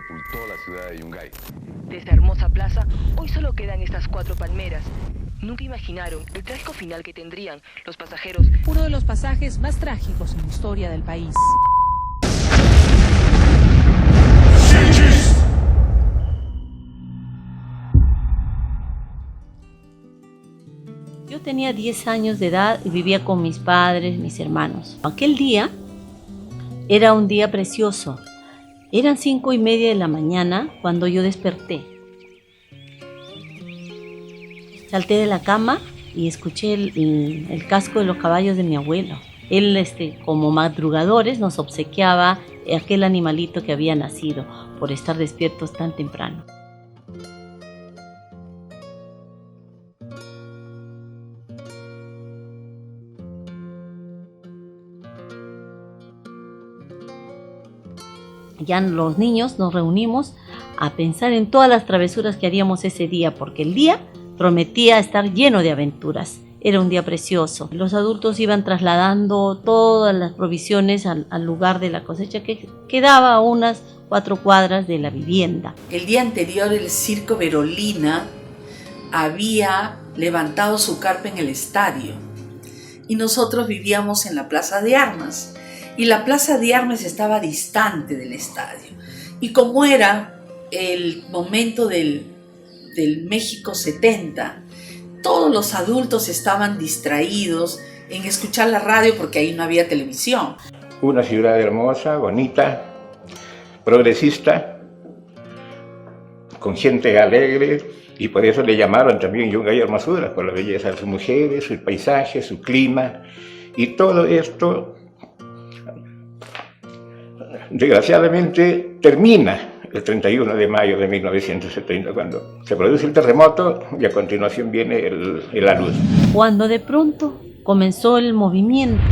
sepultó la ciudad de Yungay. De esa hermosa plaza, hoy solo quedan estas 4 palmeras. Nunca imaginaron el trágico final que tendrían los pasajeros. Uno de los pasajes más trágicos en la historia del país. Yo tenía 10 años de edad y vivía con mis padres, mis hermanos. Aquel día era un día precioso. Eran 5:30 de la mañana cuando yo desperté. Salté de la cama y escuché el casco de los caballos de mi abuelo. Él, como madrugadores, nos obsequiaba aquel animalito que había nacido por estar despiertos tan temprano. Ya los niños nos reunimos a pensar en todas las travesuras que haríamos ese día, porque el día prometía estar lleno de aventuras. Era un día precioso. Los adultos iban trasladando todas las provisiones al lugar de la cosecha, que quedaba a unas 4 cuadras de la vivienda. El día anterior el Circo Berolina había levantado su carpa en el estadio y nosotros vivíamos en la Plaza de Armas. Y la Plaza de Armas estaba distante del estadio. Y como era el momento del México 70, todos los adultos estaban distraídos en escuchar la radio porque ahí no había televisión. Una ciudad hermosa, bonita, progresista, con gente alegre, y por eso le llamaron también Yungay Hermosura, por la belleza de sus mujeres, su paisaje, su clima, y todo esto desgraciadamente termina el 31 de mayo de 1970, cuando se produce el terremoto y a continuación viene el alud. Cuando de pronto comenzó el movimiento,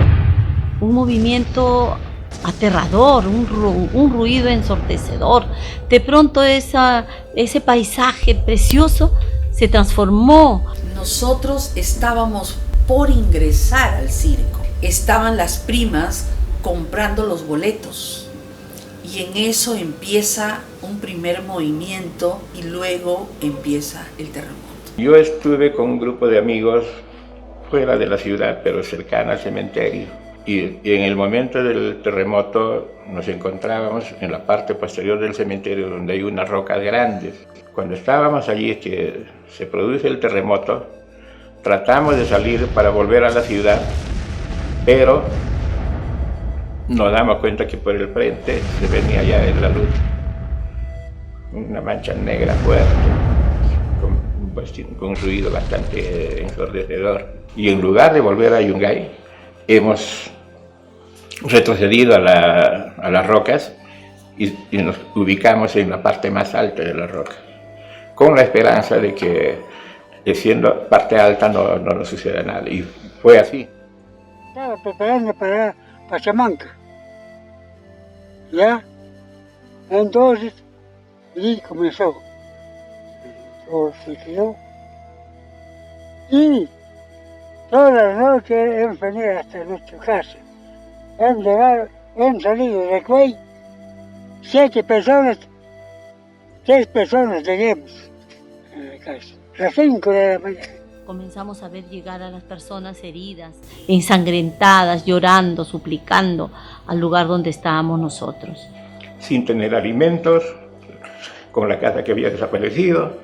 un movimiento aterrador, un ruido ensordecedor. De pronto ese paisaje precioso se transformó. Nosotros estábamos por ingresar al circo. Estaban las primas comprando los boletos. Y en eso empieza un primer movimiento y luego empieza el terremoto. Yo estuve con un grupo de amigos fuera de la ciudad, pero cercana al cementerio. Y en el momento del terremoto nos encontrábamos en la parte posterior del cementerio, donde hay unas rocas grandes. Cuando estábamos allí, que se produce el terremoto, tratamos de salir para volver a la ciudad, pero nos damos cuenta que por el frente se venía ya la luz, una mancha negra fuerte, con un ruido bastante ensordecedor. Y en lugar de volver a Yungay, hemos retrocedido a las rocas y nos ubicamos en la parte más alta de la roca, con la esperanza de que, siendo parte alta, no nos suceda nada. Y fue así. Estaba preparando para Pachamanca, ¿ya? Entonces, y comenzó, todo se quedó, y todas las noches hemos venido hasta nuestra casa, hemos salido de Cuey, 6 personas teníamos en la casa, las 5 de la mañana. Comenzamos a ver llegar a las personas heridas, ensangrentadas, llorando, suplicando al lugar donde estábamos nosotros. Sin tener alimentos, con la casa que había desaparecido,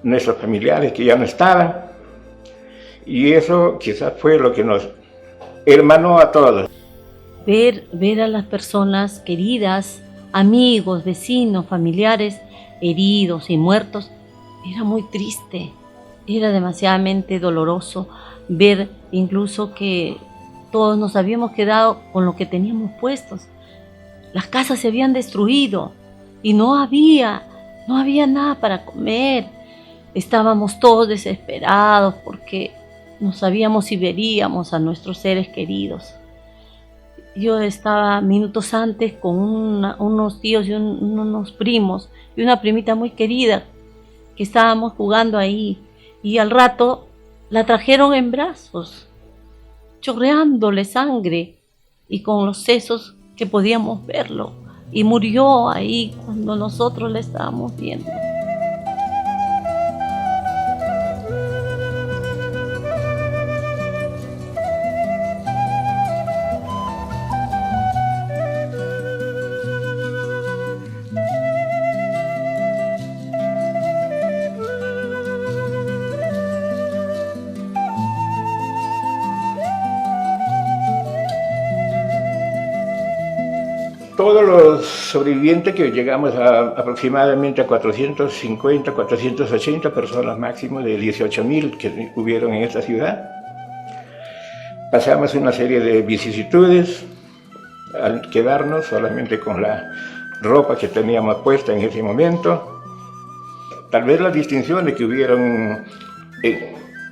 nuestros familiares que ya no estaban, y eso quizás fue lo que nos hermanó a todos. Ver a las personas queridas, amigos, vecinos, familiares, heridos y muertos, era muy triste. Era demasiadamente doloroso ver incluso que todos nos habíamos quedado con lo que teníamos puestos. Las casas se habían destruido y no había nada para comer. Estábamos todos desesperados porque no sabíamos si veríamos a nuestros seres queridos. Yo estaba minutos antes con unos tíos y unos primos y una primita muy querida que estábamos jugando ahí. Y al rato la trajeron en brazos, chorreándole sangre y con los sesos que podíamos verlo. y murió ahí cuando nosotros la estábamos viendo. Todos los sobrevivientes, que llegamos a aproximadamente a 450, 480 personas máximo, de 18.000 que hubieron en esta ciudad, pasamos una serie de vicisitudes al quedarnos solamente con la ropa que teníamos puesta en ese momento. Tal vez las distinciones que hubieron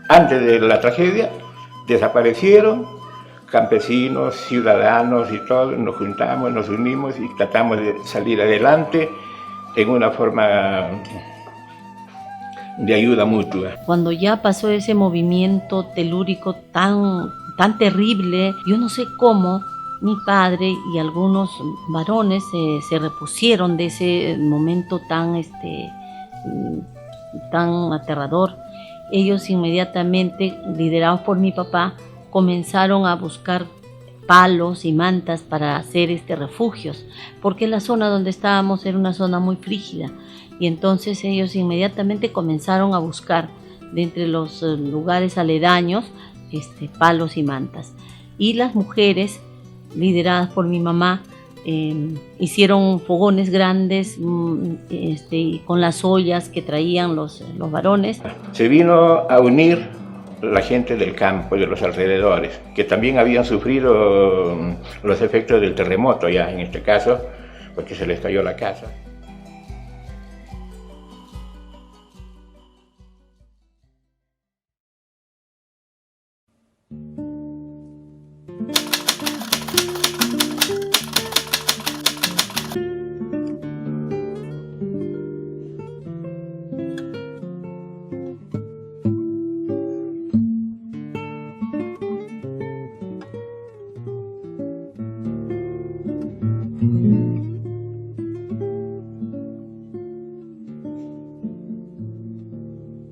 antes de la tragedia desaparecieron. Campesinos, ciudadanos y todos nos juntamos, nos unimos y tratamos de salir adelante en una forma de ayuda mutua. Cuando ya pasó ese movimiento telúrico tan terrible, yo no sé cómo mi padre y algunos varones se repusieron de ese momento tan aterrador. Ellos inmediatamente, liderados por mi papá, comenzaron a buscar palos y mantas para hacer refugios, porque la zona donde estábamos era una zona muy frígida, y entonces ellos inmediatamente comenzaron a buscar de entre los lugares aledaños palos y mantas. Y las mujeres, lideradas por mi mamá, hicieron fogones grandes con las ollas que traían los varones. Se vino a unir la gente del campo y de los alrededores, que también habían sufrido los efectos del terremoto ya en este caso, porque se les cayó la casa.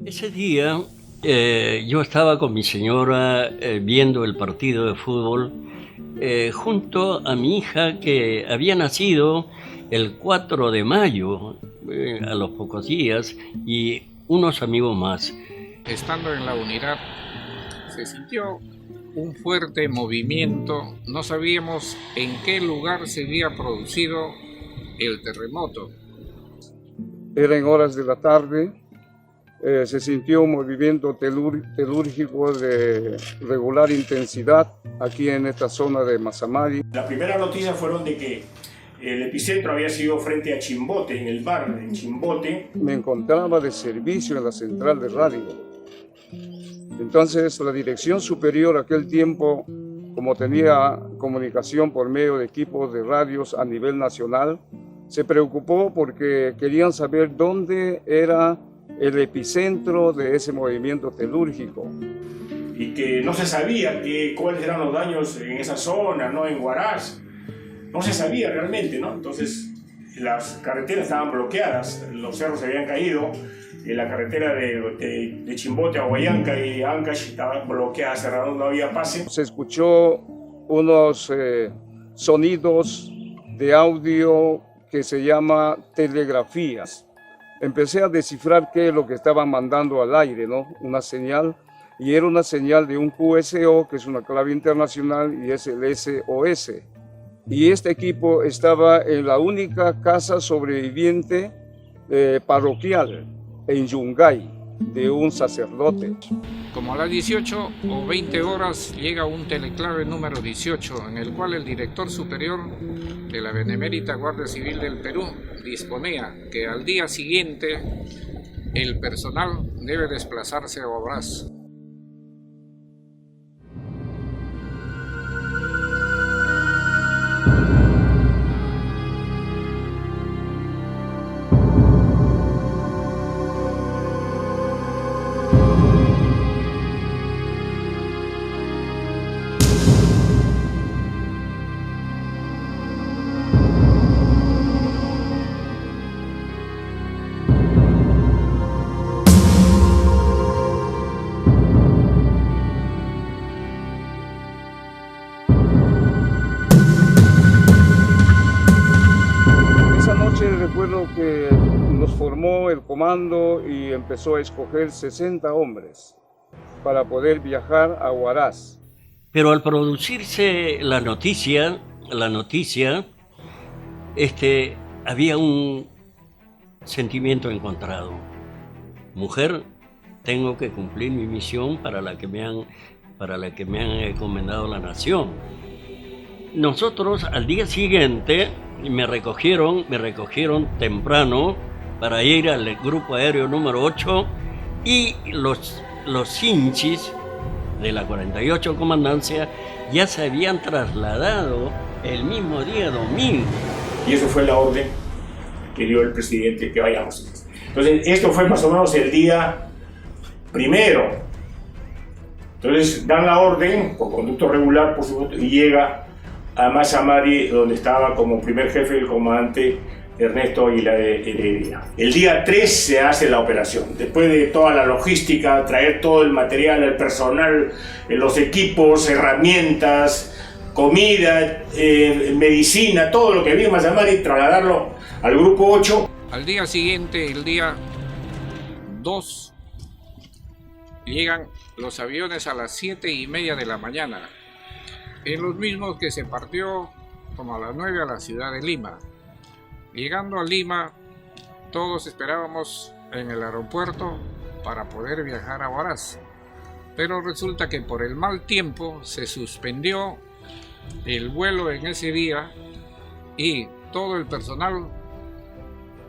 Ese día yo estaba con mi señora viendo el partido de fútbol junto a mi hija, que había nacido el 4 de mayo, a los pocos días, y unos amigos más. Estando en la unidad se sintió un fuerte movimiento. No sabíamos en qué lugar se había producido el terremoto. Eran horas de la tarde. Se sintió un movimiento telúrgico de regular intensidad aquí en esta zona de Mazamadi. La primera noticia fueron de que el epicentro había sido frente a Chimbote, en el bar de Chimbote. Me encontraba de servicio en la central de radio. Entonces la dirección superior aquel tiempo, como tenía comunicación por medio de equipos de radios a nivel nacional, se preocupó porque querían saber dónde era el epicentro de ese movimiento telúrgico. Y que no se sabía cuáles eran los daños en esa zona, ¿no? En Huaraz. No se sabía realmente, ¿no? Entonces las carreteras estaban bloqueadas, los cerros se habían caído, la carretera de Chimbote a Huallanca y Ancash estaba bloqueada, cerrada, no había pase. Se escuchó unos sonidos de audio que se llama telegrafías. Empecé a descifrar qué es lo que estaban mandando al aire, ¿no? Una señal, y era una señal de un QSO, que es una clave internacional, y es el SOS. Y este equipo estaba en la única casa sobreviviente parroquial, en Yungay, de un sacerdote. Como a las 18 o 20 horas llega un teleclave número 18, en el cual el director superior de la Benemérita Guardia Civil del Perú disponía que al día siguiente el personal debe desplazarse a Huaraz. recuerdo que nos formó el comando y empezó a escoger 60 hombres para poder viajar a Huaraz. Pero al producirse la noticia, había un sentimiento encontrado. Mujer, tengo que cumplir mi misión para la que me han encomendado la nación. Nosotros al día siguiente me recogieron temprano para ir al grupo aéreo número 8 y los hinchis de la 48 Comandancia ya se habían trasladado el mismo día domingo. Y eso fue la orden que dio el presidente, que vayamos. Entonces, esto fue más o menos el día primero. Entonces, dan la orden, por conducto regular, por supuesto, y llega a Mazamari, donde estaba como primer jefe el comandante Ernesto Aguilar Heredia. El día 3 se hace la operación. Después de toda la logística, traer todo el material, el personal, los equipos, herramientas, comida, medicina, todo lo que había en Mazamari, trasladarlo al grupo 8. Al día siguiente, el día 2, llegan los aviones a las 7:30 de la mañana, en los mismos que se partió como a las 9 a la ciudad de Lima. Llegando a Lima, todos esperábamos en el aeropuerto para poder viajar a Huaraz, pero resulta que por el mal tiempo se suspendió el vuelo en ese día y todo el personal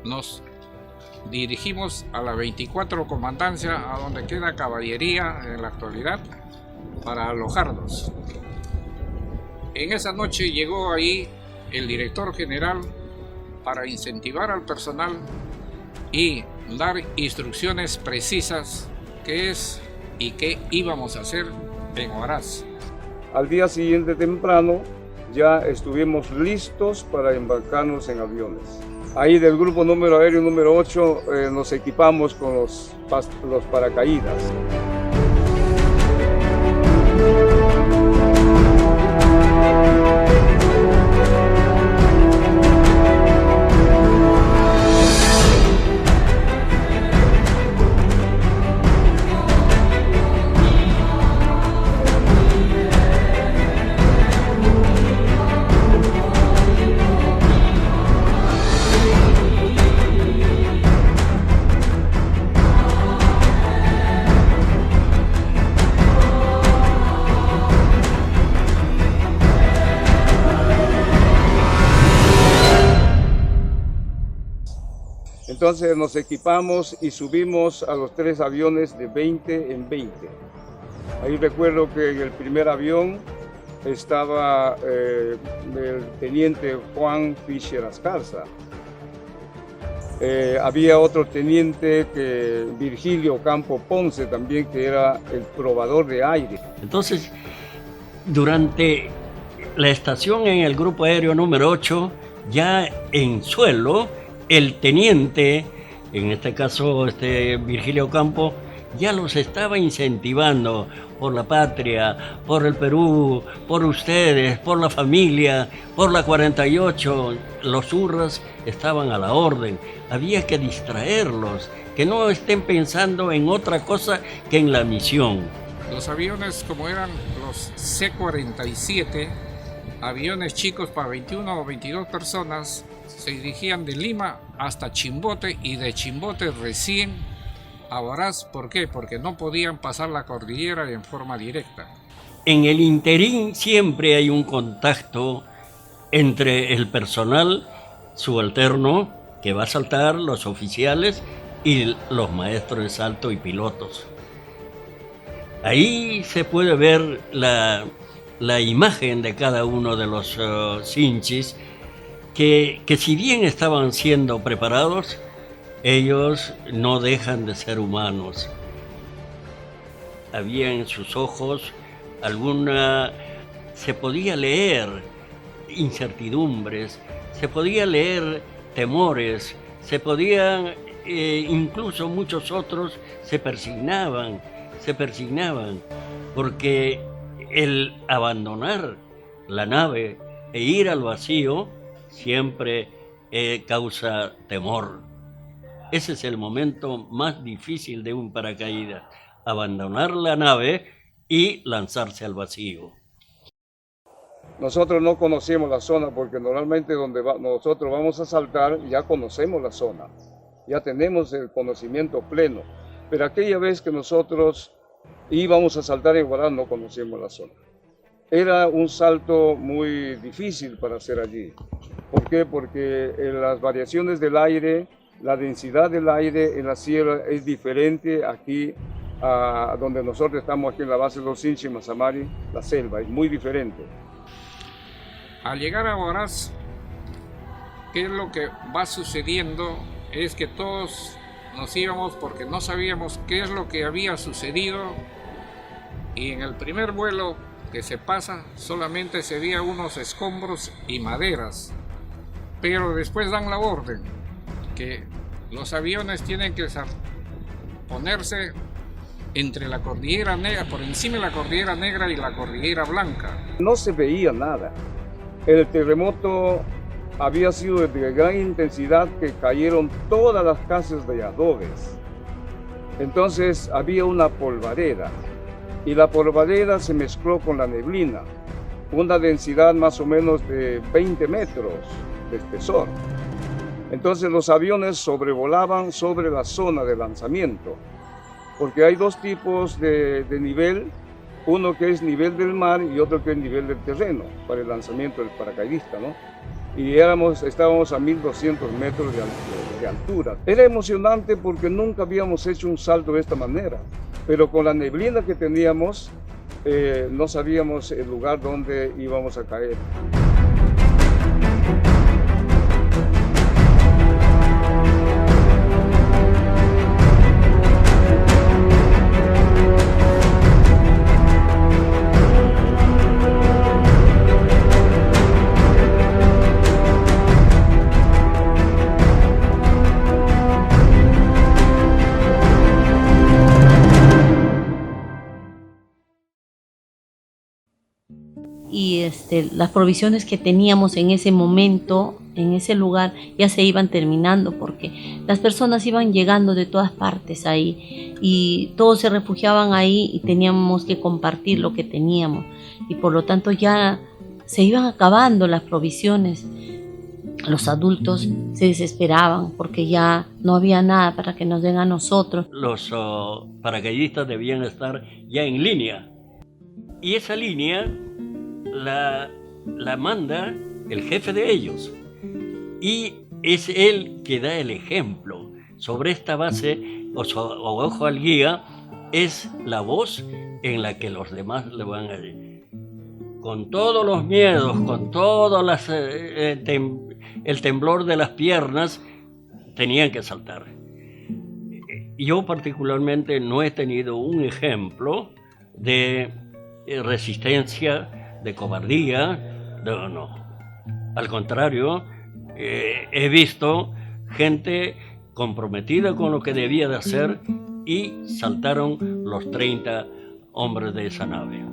nos dirigimos a la 24 Comandancia, a donde queda caballería en la actualidad, para alojarnos. En esa noche llegó ahí el director general para incentivar al personal y dar instrucciones precisas qué es y qué íbamos a hacer en Huaraz. Al día siguiente temprano ya estuvimos listos para embarcarnos en aviones. Ahí del grupo aéreo número 8 nos equipamos con los paracaídas. Entonces nos equipamos y subimos a los 3 aviones de 20 en 20. Ahí recuerdo que en el primer avión estaba el teniente Juan Fischer Ascarza. Había otro teniente, Virgilio Campo Ponce también, que era el probador de aire. Entonces, durante la estación en el grupo aéreo número 8, ya en suelo, el teniente, en este caso Virgilio Campo, ya los estaba incentivando por la patria, por el Perú, por ustedes, por la familia, por la 48. Los hurras estaban a la orden. Había que distraerlos, que no estén pensando en otra cosa que en la misión. Los aviones, como eran los C-47, aviones chicos para 21 o 22 personas, se dirigían de Lima hasta Chimbote y de Chimbote recién a Huaraz. ¿Por qué? Porque no podían pasar la cordillera en forma directa. En el interín siempre hay un contacto entre el personal subalterno que va a saltar, los oficiales y los maestros de salto y pilotos. Ahí se puede ver la imagen de cada uno de los hinchis, que si bien estaban siendo preparados, ellos no dejan de ser humanos. Había en sus ojos se podía leer incertidumbres, se podía leer temores, se podían, incluso muchos otros se persignaban, porque el abandonar la nave e ir al vacío siempre causa temor. Ese es el momento más difícil de un paracaídas, abandonar la nave y lanzarse al vacío. Nosotros no conocíamos la zona porque normalmente donde nosotros vamos a saltar ya conocemos la zona, ya tenemos el conocimiento pleno, pero aquella vez que nosotros íbamos a saltar en Huaraz no conocíamos la zona. Era un salto muy difícil para hacer allí. ¿Por qué? Porque las variaciones del aire, la densidad del aire en la sierra es diferente aquí a donde nosotros estamos aquí en la base de los Inchi Mazamari, la selva, es muy diferente. Al llegar a Huaraz, ¿qué es lo que va sucediendo? Es que todos nos íbamos porque no sabíamos qué es lo que había sucedido, y en el primer vuelo que se pasa solamente se veía unos escombros y maderas, pero después dan la orden que los aviones tienen que ponerse entre la cordillera negra, por encima de la cordillera negra y la cordillera blanca. No se veía nada. El terremoto había sido de gran intensidad, que cayeron todas las casas de adobes. Entonces había una polvareda y la polvareda se mezcló con la neblina, una densidad más o menos de 20 metros de espesor. Entonces los aviones sobrevolaban sobre la zona de lanzamiento, porque hay dos tipos de nivel, uno que es nivel del mar y otro que es nivel del terreno para el lanzamiento del paracaidista, ¿no? Y estábamos a 1200 metros de altura. Era emocionante porque nunca habíamos hecho un salto de esta manera, pero con la neblina que teníamos no sabíamos el lugar donde íbamos a caer. Y las provisiones que teníamos en ese momento, en ese lugar, ya se iban terminando porque las personas iban llegando de todas partes ahí y todos se refugiaban ahí y teníamos que compartir lo que teníamos, y por lo tanto ya se iban acabando las provisiones. Los adultos se desesperaban porque ya no había nada para que nos den a nosotros. Los paracaidistas debían estar ya en línea, y esa línea la manda el jefe de ellos, y es él que da el ejemplo. Sobre esta base, o ojo al guía, es la voz en la que los demás le van a decir. Con todos los miedos, con todo el temblor de las piernas, tenían que saltar. Yo particularmente no he tenido un ejemplo de resistencia, de cobardía, no. Al contrario, he visto gente comprometida con lo que debía de hacer, y saltaron los 30 hombres de esa nave.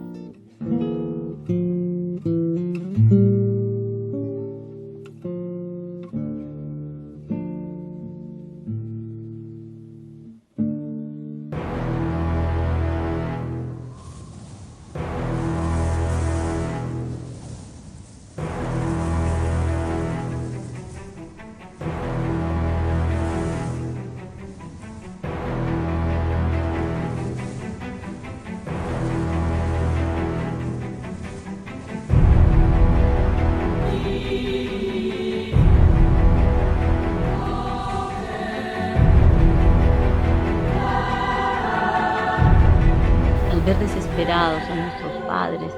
Ver desesperados a nuestros padres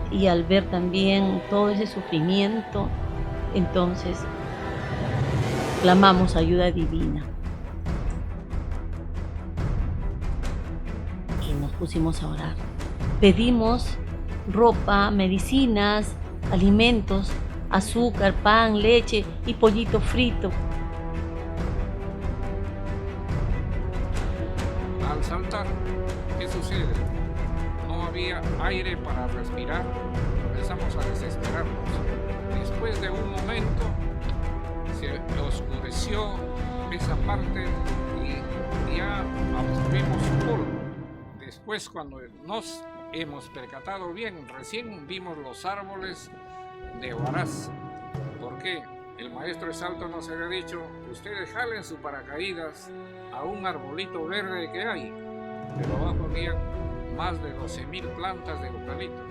y al ver también todo ese sufrimiento, entonces clamamos ayuda divina y nos pusimos a orar. Pedimos ropa, medicinas, alimentos, azúcar, pan, leche y pollito frito. Al saltar, ¿qué sucede? No había aire para respirar, empezamos a desesperarnos. Después de un momento se oscureció esa parte y ya absorbimos polvo. Después, cuando nos hemos percatado bien, recién vimos los árboles de Huaraz. ¿Por qué? El maestro Salto nos había dicho: ustedes jalen su paracaídas a un arbolito verde que hay, pero abajo había más de 12.000 plantas de eucalipto.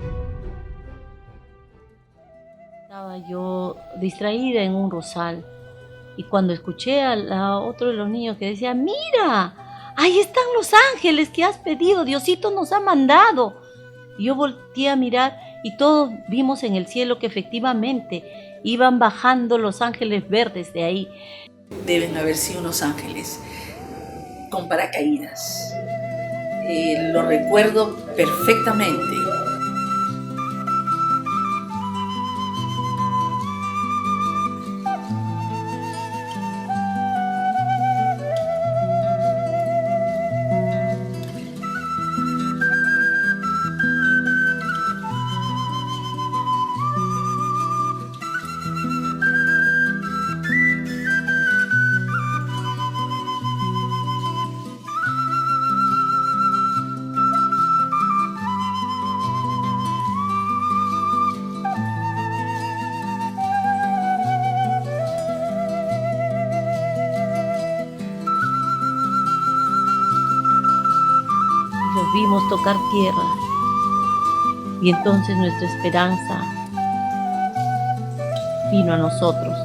Estaba yo distraída en un rosal y cuando escuché a otro de los niños que decía: mira, ahí están los ángeles que has pedido, Diosito nos ha mandado. Y yo volteé a mirar y todos vimos en el cielo que efectivamente iban bajando los ángeles verdes de ahí. Deben haber sido unos ángeles con paracaídas. Lo recuerdo perfectamente. Los vimos tocar tierra y entonces nuestra esperanza vino a nosotros.